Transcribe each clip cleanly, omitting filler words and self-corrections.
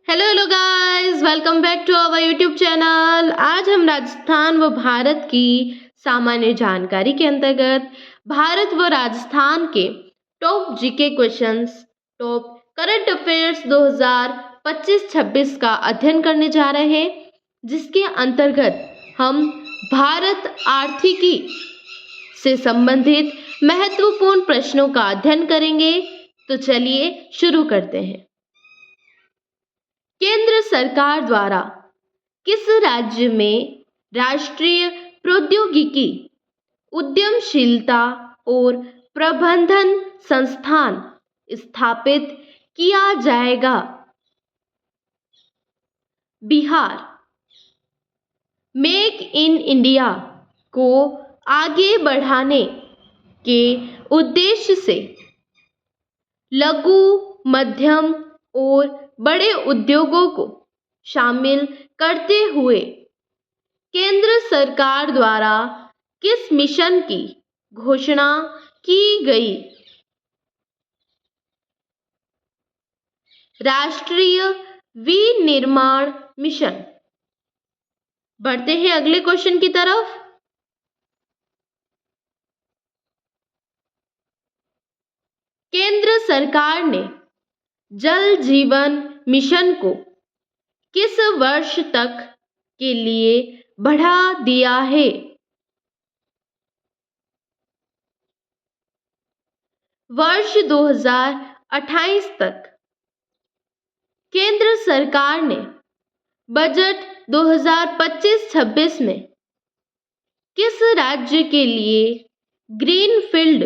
Hello guys, welcome back to our YouTube channel. आज हम राजस्थान व भारत की सामान्य जानकारी के अंतर्गत भारत व राजस्थान के top GK questions, top current affairs 2025-26 का अध्ययन करने जा रहे हैं, जिसके अंतर्गत हम भारत आर्थिकी से संबंधित महत्वपूर्ण प्रश्नों का अध्ययन करेंगे। तो चलिए शुरू करते हैं। केंद्र सरकार द्वारा किस राज्य में राष्ट्रीय प्रौद्योगिकी उद्यमशीलता और प्रबंधन संस्थान स्थापित किया जाएगा? बिहार। मेक इन इंडिया को आगे बढ़ाने के उद्देश्य से लघु, मध्यम और बड़े उद्योगों को शामिल करते हुए केंद्र सरकार द्वारा किस मिशन की घोषणा की गई? राष्ट्रीय विनिर्माण मिशन। बढ़ते हैं अगले क्वेश्चन की तरफ। केंद्र सरकार ने जल जीवन मिशन को किस वर्ष तक के लिए बढ़ा दिया है? वर्ष 2028 तक। केंद्र सरकार ने बजट 2025-26 में किस राज्य के लिए ग्रीनफील्ड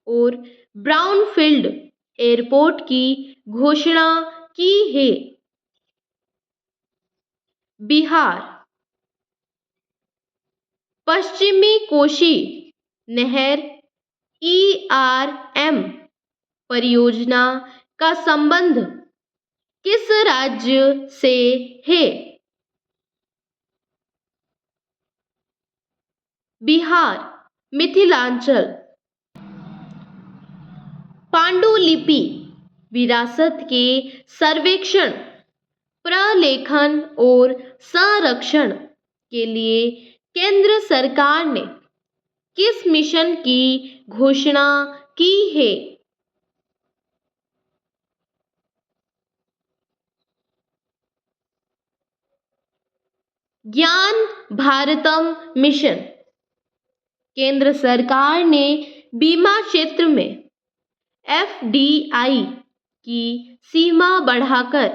और ब्राउनफील्ड एयरपोर्ट की घोषणा की है? बिहार। पश्चिमी कोशी नहर ERM परियोजना का संबंध किस राज्य से है? बिहार, मिथिलांचल। पांडुलिपि विरासत के सर्वेक्षण, प्रलेखन और संरक्षण के लिए केंद्र सरकार ने किस मिशन की घोषणा की है? ज्ञान भारतम मिशन। केंद्र सरकार ने बीमा क्षेत्र में FDI की सीमा बढ़ाकर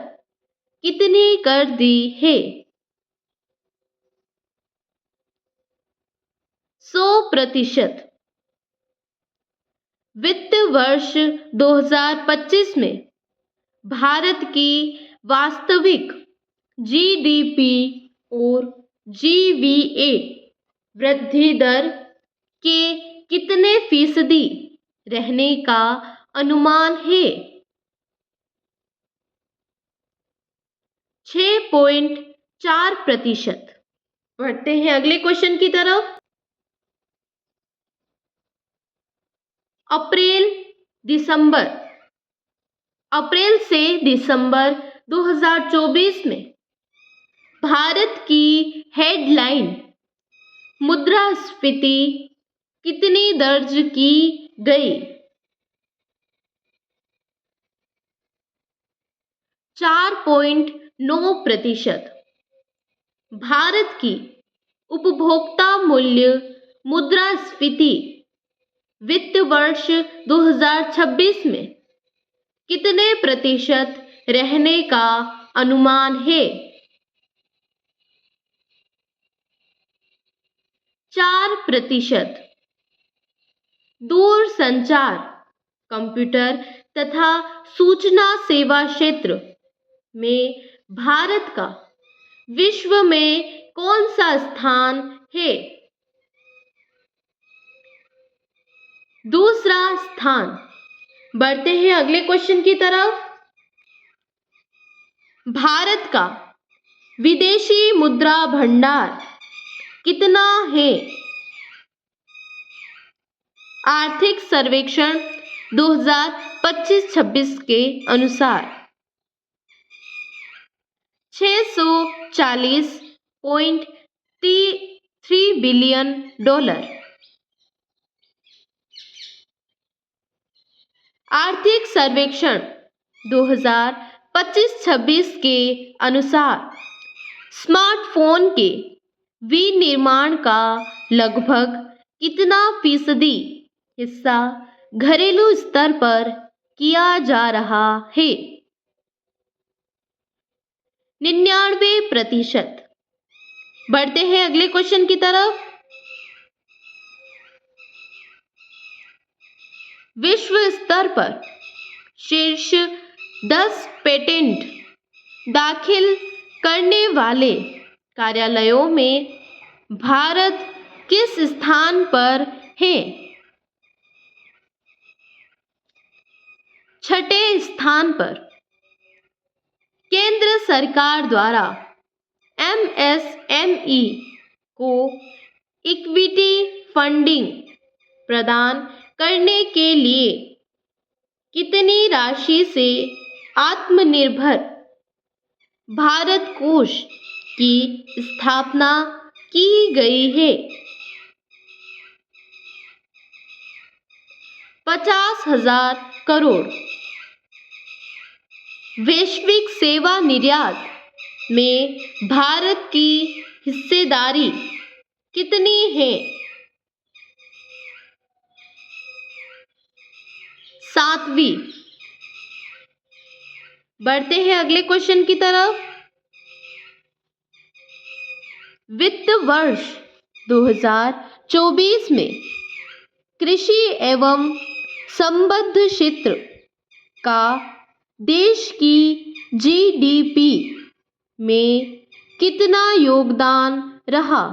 कितनी कर दी है? 100%। वित्त वर्ष 2025 में भारत की वास्तविक GDP और GVA वृद्धि दर के कितने फीसदी रहने का अनुमान है? 6.4%। बढ़ते हैं अगले क्वेश्चन की तरफ। अप्रैल से दिसंबर 2024 में भारत की हेडलाइन मुद्रास्फीति कितनी दर्ज की गई? 4.9%। भारत की उपभोक्ता मूल्य मुद्रास्फीति वित्त वर्ष 2026 में कितने प्रतिशत रहने का अनुमान है? 4%। दूरसंचार, कंप्यूटर तथा सूचना सेवा क्षेत्र में भारत का विश्व में कौन सा स्थान है? दूसरा स्थान। बढ़ते हैं अगले क्वेश्चन की तरफ। भारत का विदेशी मुद्रा भंडार कितना है? आर्थिक सर्वेक्षण 2025-26 के अनुसार $640.3 बिलियन। आर्थिक सर्वेक्षण 2025-26 के अनुसार स्मार्टफोन के विनिर्माण का लगभग कितना फीसदी हिस्सा घरेलू स्तर पर किया जा रहा है? 99%। बढ़ते हैं अगले क्वेश्चन की तरफ। विश्व स्तर पर शीर्ष 10 पेटेंट दाखिल करने वाले कार्यालयों में भारत किस स्थान पर है? 6ठे स्थान पर। केंद्र सरकार द्वारा MSME को इक्विटी फंडिंग प्रदान करने के लिए कितनी राशि से आत्मनिर्भर भारत कोष की स्थापना की गई है? 50,000 करोड़। वैश्विक सेवा निर्यात में भारत की हिस्सेदारी कितनी है? 7वीं। बढ़ते हैं अगले क्वेश्चन की तरफ। वित्त वर्ष 2024 में कृषि एवं संबद्ध क्षेत्र का देश की GDP में कितना योगदान रहा?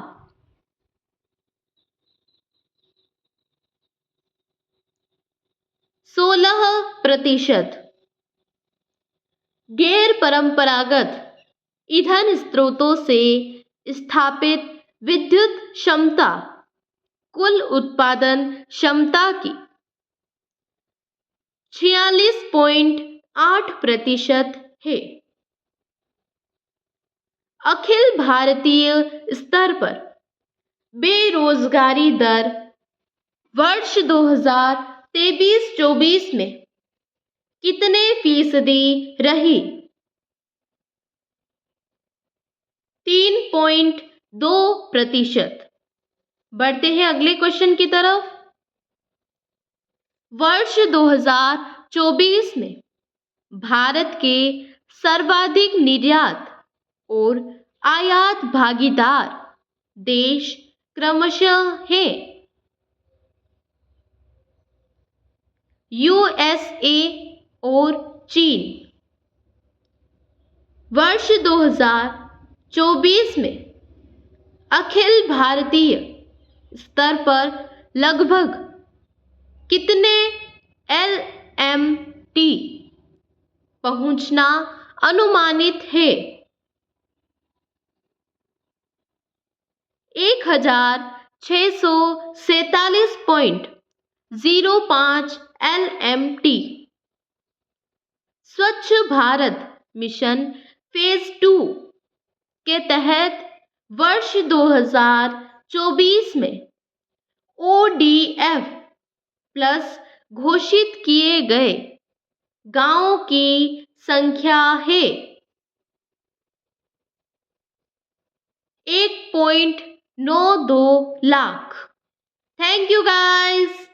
16%। गैर परंपरागत ईंधन स्रोतों से स्थापित विद्युत क्षमता कुल उत्पादन क्षमता की 46.8% है। अखिल भारतीय स्तर पर बेरोजगारी दर वर्ष 2023-24 में कितने फीसदी रही? 3.2%। बढ़ते हैं अगले क्वेश्चन की तरफ। वर्ष 2024 में भारत के सर्वाधिक निर्यात और आयात भागीदार देश क्रमशः हैं USA और चीन। वर्ष 2024 में अखिल भारतीय स्तर पर लगभग कितने LMT पहुंचना अनुमानित है? 1647.05 LMT। स्वच्छ भारत मिशन फेज 2 के तहत वर्ष 2024 में ODF प्लस घोषित किए गए गांवों की संख्या है 1.92 लाख। Thank you guys.